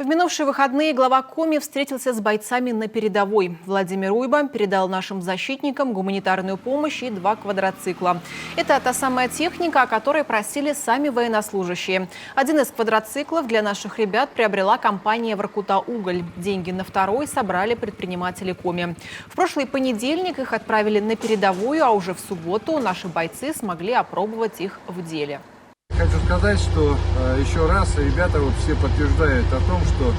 В минувшие выходные глава Коми встретился с бойцами на передовой. Владимир Уйба передал нашим защитникам гуманитарную помощь и 2 квадроцикла. Это та самая техника, о которой просили сами военнослужащие. Один из квадроциклов для наших ребят приобрела компания «Воркута-Уголь». Деньги на второй собрали предприниматели Коми. В прошлый понедельник их отправили на передовую, а уже в субботу наши бойцы смогли опробовать их в деле. Хочу сказать, что еще раз ребята все подтверждают о том, что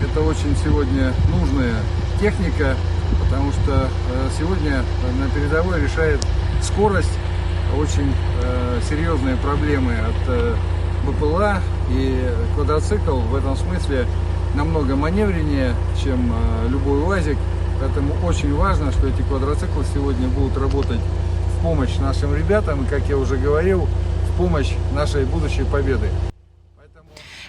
это очень сегодня нужная техника, потому что сегодня на передовой решает скорость очень серьезные проблемы от БПЛА, и квадроцикл в этом смысле намного маневреннее, чем любой УАЗик. Поэтому очень важно, что эти квадроциклы сегодня будут работать в помощь нашим ребятам, и, как я уже говорил, помощь нашей будущей победы.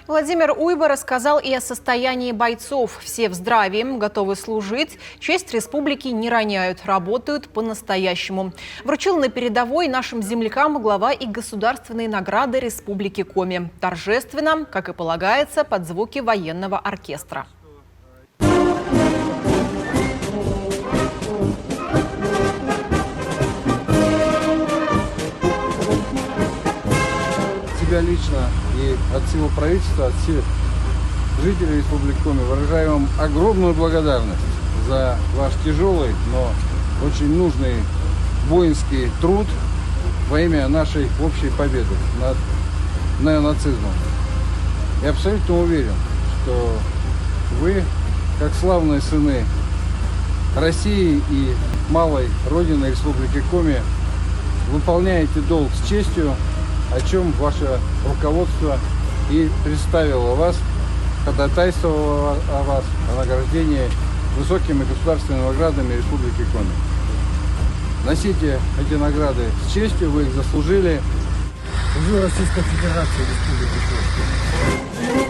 Владимир Уйба рассказал и о состоянии бойцов. Все в здравии, готовы служить, честь республики не роняют, работают по-настоящему. Вручил на передовой нашим землякам глава и государственные награды Республики Коми. Торжественно, как и полагается, под звуки военного оркестра. Себя лично и от всего правительства, от всех жителей Республики Коми выражаю вам огромную благодарность за ваш тяжелый, но очень нужный воинский труд во имя нашей общей победы над неонацизмом. Я абсолютно уверен, что вы, как славные сыны России и малой родины Республики Коми, выполняете долг с честью, о чем ваше руководство и представило вас, ходатайствовало о вас, о награждении высокими государственными наградами Республики Коми. Носите эти награды с честью, вы их заслужили. Российской Федерации Республики Коми.